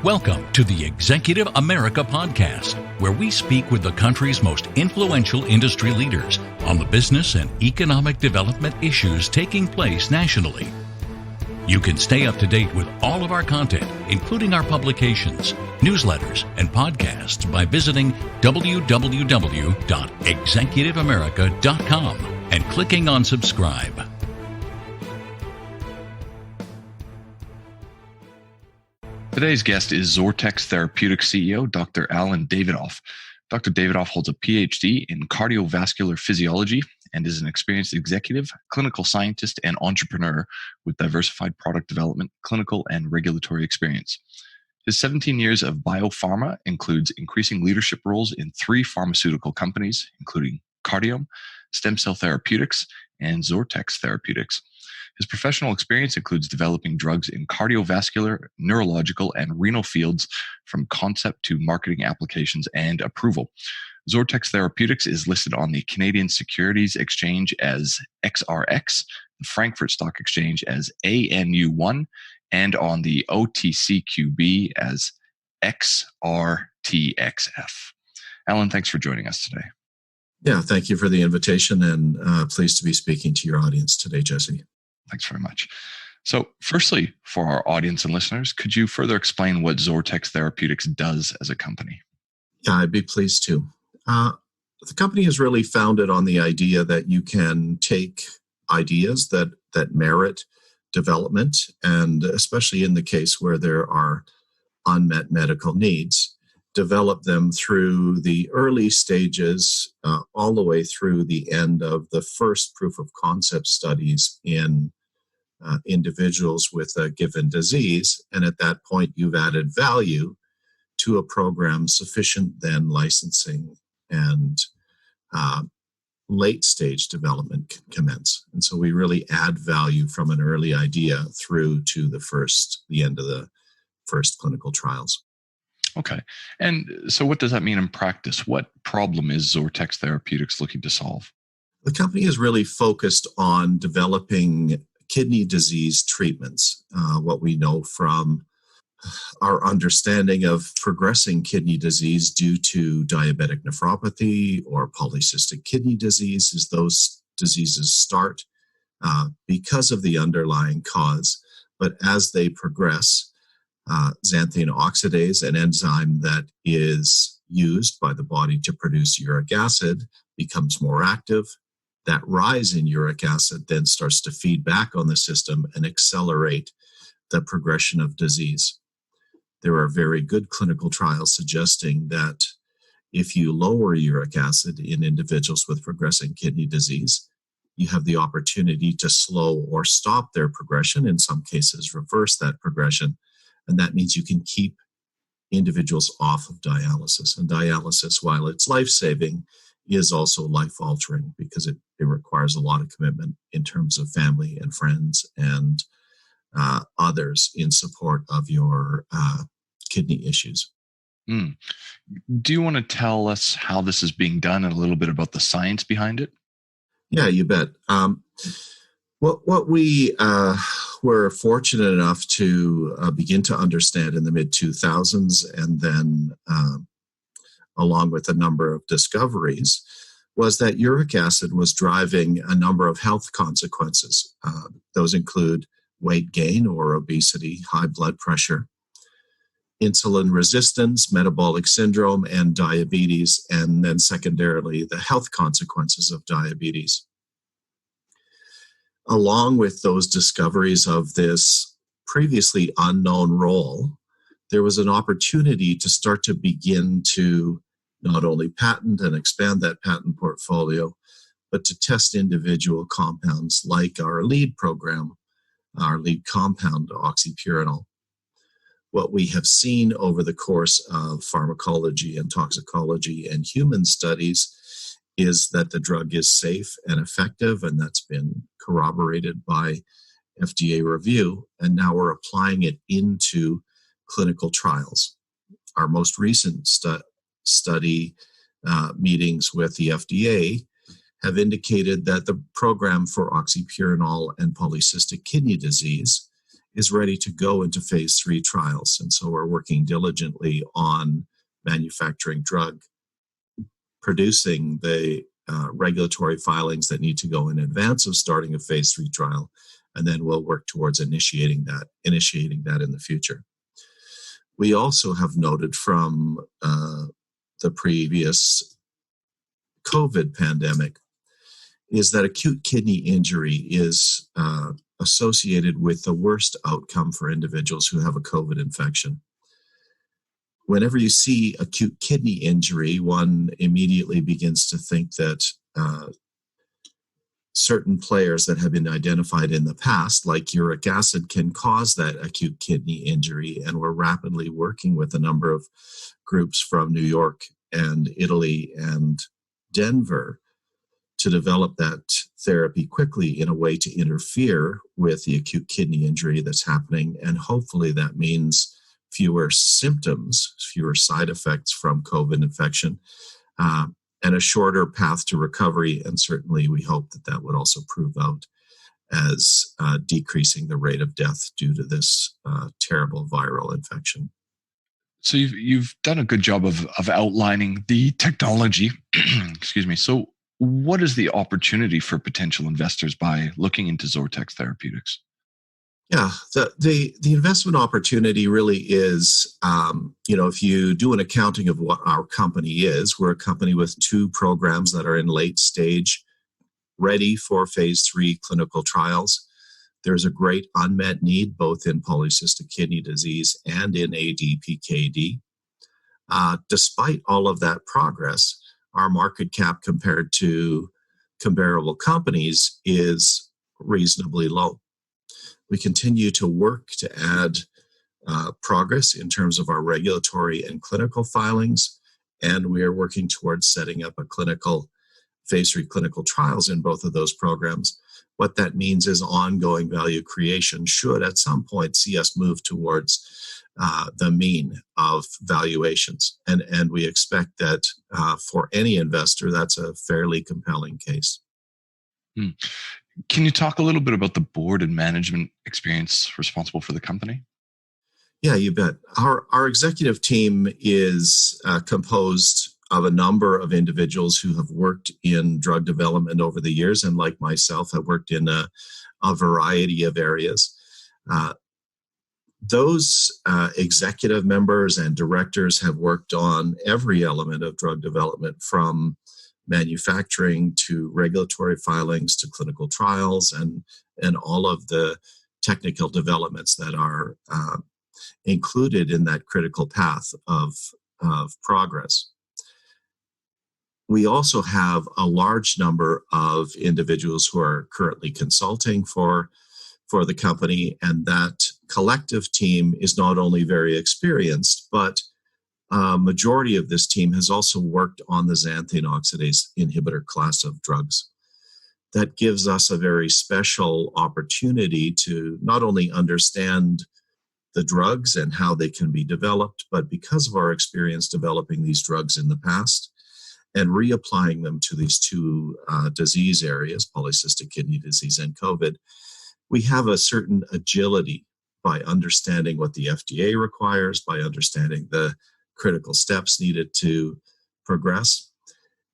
Welcome to the Executive America podcast, where we speak with the country's most influential industry leaders on the business and economic development issues taking place nationally. You can stay up to date with all of our content, including our publications, newsletters, and podcasts by visiting www.executiveamerica.com and clicking on subscribe. Today's guest is XORTX Therapeutics CEO, Dr. Alan Davidoff. Dr. Davidoff holds a PhD in cardiovascular physiology and is an experienced executive, clinical scientist, and entrepreneur with diversified product development, clinical, and regulatory experience. His 17 years of biopharma includes increasing leadership roles in 3 pharmaceutical companies, including Cardiome, Stem Cell Therapeutics, and XORTX Therapeutics. His professional experience includes developing drugs in cardiovascular, neurological, and renal fields from concept to marketing applications and approval. XORTX Therapeutics is listed on the Canadian Securities Exchange as XRX, the Frankfurt Stock Exchange as ANU1, and on the OTCQB as XRTXF. Alan, thanks for joining us today. Yeah, thank you for the invitation, and pleased to be speaking to your audience today, Jesse. Thanks very much. So firstly, for our audience and listeners, could you further explain what XORTX Therapeutics does as a company? Yeah, I'd be pleased to. The company is really founded on the idea that you can take ideas that merit development, and especially in the case where there are unmet medical needs, develop them through the early stages all the way through the end of the first proof of concept studies in individuals with a given disease. And at that point, you've added value to a program sufficient then licensing and late stage development can commence. And so we really add value from an early idea through to the end of the first clinical trials. Okay. And so what does that mean in practice? What problem is XORTX Therapeutics looking to solve? The company is really focused on developing kidney disease treatments. What we know from our understanding of progressing kidney disease due to diabetic nephropathy or polycystic kidney disease is those diseases start because of the underlying cause, but as they progress, xanthine oxidase, an enzyme that is used by the body to produce uric acid, becomes more active. That rise in uric acid then starts to feed back on the system and accelerate the progression of disease. There are very good clinical trials suggesting that if you lower uric acid in individuals with progressing kidney disease, you have the opportunity to slow or stop their progression, in some cases reverse that progression. And that means you can keep individuals off of dialysis. And dialysis, while it's life-saving, is also life-altering because it requires a lot of commitment in terms of family and friends and others in support of your kidney issues. Do you want to tell us how this is being done and a little bit about the science behind it? Yeah, you bet. What we were fortunate enough to begin to understand in the mid-2000s, and then along with a number of discoveries, was that uric acid was driving a number of health consequences. Those include weight gain or obesity, high blood pressure, insulin resistance, metabolic syndrome, and diabetes, and then secondarily, the health consequences of diabetes. Along with those discoveries of this previously unknown role, there was an opportunity to start to begin to not only patent and expand that patent portfolio, but to test individual compounds like our lead program, our lead compound, oxypurinol. What we have seen over the course of pharmacology and toxicology and human studies is that the drug is safe and effective, and that's been corroborated by FDA review, and now we're applying it into clinical trials. Our most recent study meetings with the FDA have indicated that the program for oxypurinol and polycystic kidney disease is ready to go into phase 3 trials. And so we're working diligently on manufacturing drug, producing the regulatory filings that need to go in advance of starting a phase 3 trial, and then we'll work towards initiating that in the future. We also have noted from the previous COVID pandemic is that acute kidney injury is associated with the worst outcome for individuals who have a COVID infection. Whenever you see acute kidney injury, one immediately begins to think that certain players that have been identified in the past, like uric acid, can cause that acute kidney injury. And we're rapidly working with a number of groups from New York and Italy and Denver to develop that therapy quickly in a way to interfere with the acute kidney injury that's happening. And hopefully that means fewer symptoms, fewer side effects from COVID infection, and a shorter path to recovery. And certainly we hope that that would also prove out as decreasing the rate of death due to this terrible viral infection. So you've done a good job of outlining the technology. Excuse me. So what is the opportunity for potential investors by looking into XORTX Therapeutics? Yeah, the investment opportunity really is, if you do an accounting of what our company is, we're a company with 2 programs that are in late stage, ready for phase 3 clinical trials. There's a great unmet need both in polycystic kidney disease and in ADPKD. Despite all of that progress, our market cap compared to comparable companies is reasonably low. We continue to work to add progress in terms of our regulatory and clinical filings, and we are working towards setting up a phase 3 clinical trials in both of those programs. What that means is ongoing value creation should at some point see us move towards the mean of valuations. And we expect that for any investor, that's a fairly compelling case. Can you talk a little bit about the board and management experience responsible for the company? Yeah, you bet. Our executive team is composed of a number of individuals who have worked in drug development over the years, and like myself, have worked in a variety of areas. Those executive members and directors have worked on every element of drug development, from manufacturing to regulatory filings to clinical trials and all of the technical developments that are included in that critical path of progress. We also have a large number of individuals who are currently consulting for the company, and that collective team is not only very experienced, but majority of this team has also worked on the xanthine oxidase inhibitor class of drugs. That gives us a very special opportunity to not only understand the drugs and how they can be developed, but because of our experience developing these drugs in the past and reapplying them to these 2 disease areas, polycystic kidney disease and COVID, we have a certain agility by understanding what the FDA requires, by understanding the critical steps needed to progress.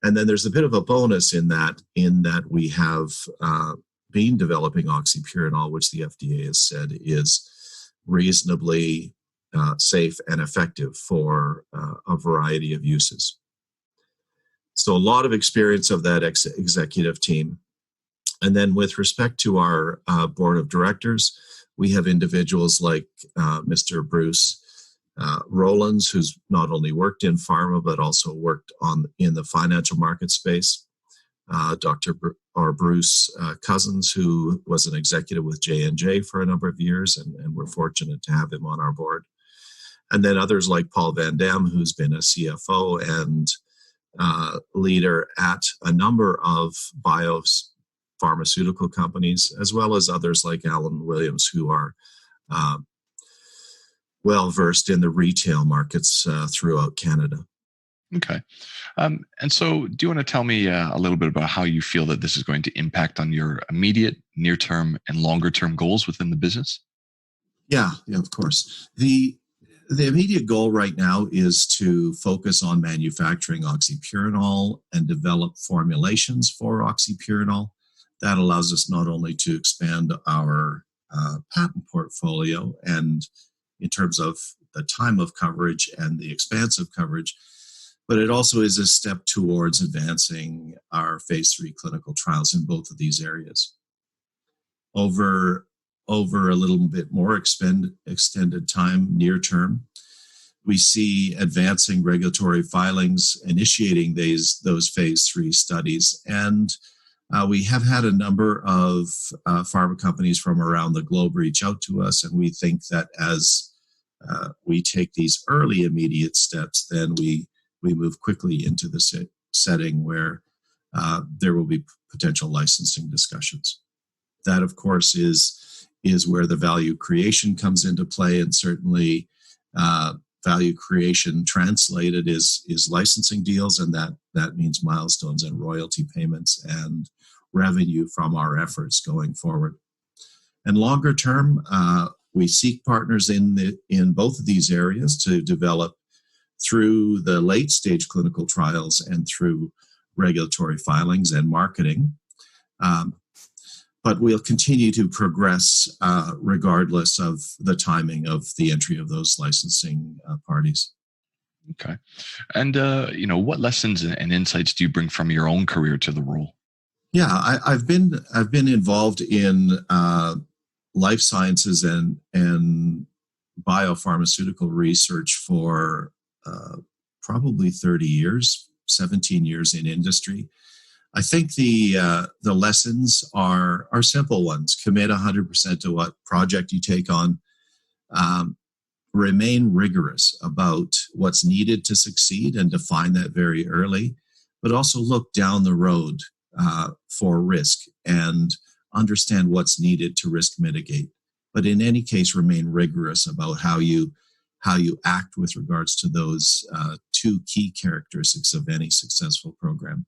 And then there's a bit of a bonus in that we have been developing oxypurinol, which the FDA has said is reasonably safe and effective for a variety of uses. So a lot of experience of that executive team. And then with respect to our board of directors, we have individuals like Mr. Bruce Rowlands, who's not only worked in pharma, but also worked in the financial market space. Bruce Cousins, who was an executive with J&J for a number of years, and we're fortunate to have him on our board. And then others like Paul Van Dam, who's been a CFO and leader at a number of pharmaceutical companies, as well as others like Alan Williams, who are well-versed in the retail markets throughout Canada. Okay. And so do you want to tell me a little bit about how you feel that this is going to impact on your immediate, near-term, and longer-term goals within the business? Yeah, of course. The immediate goal right now is to focus on manufacturing oxypurinol and develop formulations for oxypurinol. That allows us not only to expand our patent portfolio and in terms of the time of coverage and the expanse of coverage, but it also is a step towards advancing our phase 3 clinical trials in both of these areas. Over a little bit more extended time, near term, we see advancing regulatory filings, initiating those phase 3 studies. And we have had a number of pharma companies from around the globe reach out to us, and we think that as we take these early immediate steps, then we move quickly into the setting where there will be potential licensing discussions. That, of course, is where the value creation comes into play, and certainly value creation translated is licensing deals, and that means milestones and royalty payments and revenue from our efforts going forward. And longer term, we seek partners in both of these areas to develop through the late stage clinical trials and through regulatory filings and marketing. But we'll continue to progress regardless of the timing of the entry of those licensing parties. Okay. And, what lessons and insights do you bring from your own career to the role? Yeah, I've been involved in life sciences and biopharmaceutical research for probably 30 years, 17 years in industry. I think the lessons are simple ones. Commit 100% to what project you take on. Remain rigorous about what's needed to succeed and define that very early, but also look down the road for risk and understand what's needed to risk mitigate. But in any case, remain rigorous about how you act with regards to those two key characteristics of any successful program.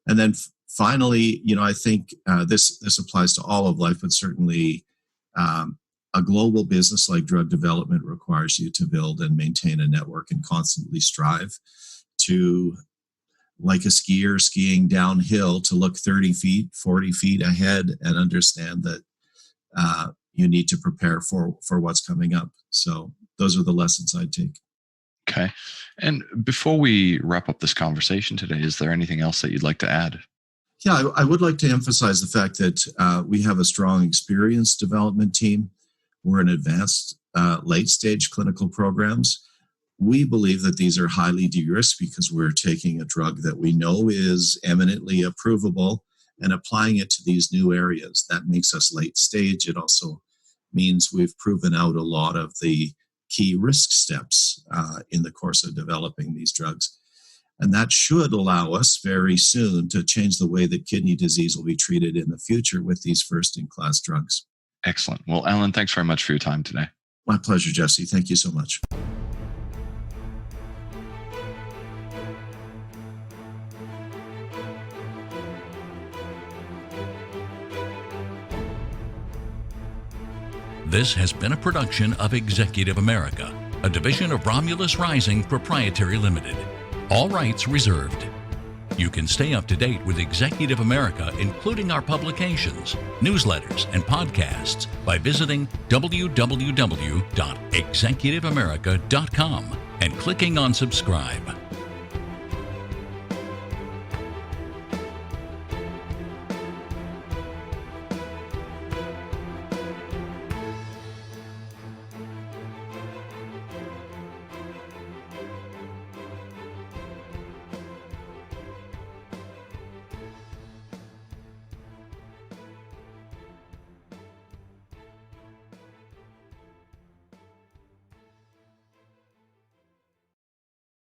And then finally, I think this applies to all of life, but certainly a global business like drug development requires you to build and maintain a network and constantly strive to, like a skier skiing downhill, to look 30 feet, 40 feet ahead and understand that you need to prepare for what's coming up. So those are the lessons I'd take. Okay. And before we wrap up this conversation today, is there anything else that you'd like to add? Yeah, I would like to emphasize the fact that we have a strong experienced development team. We're in advanced late-stage clinical programs. We believe that these are highly de-risked because we're taking a drug that we know is eminently approvable and applying it to these new areas. That makes us late-stage. It also means we've proven out a lot of the key risk steps in the course of developing these drugs. And that should allow us very soon to change the way that kidney disease will be treated in the future with these first-in-class drugs. Excellent. Well, Alan, thanks very much for your time today. My pleasure, Jesse. Thank you so much. This has been a production of Executive America, a division of Romulus Rising Proprietary Limited. All rights reserved. You can stay up to date with Executive America, including our publications, newsletters, and podcasts by visiting www.executiveamerica.com and clicking on subscribe.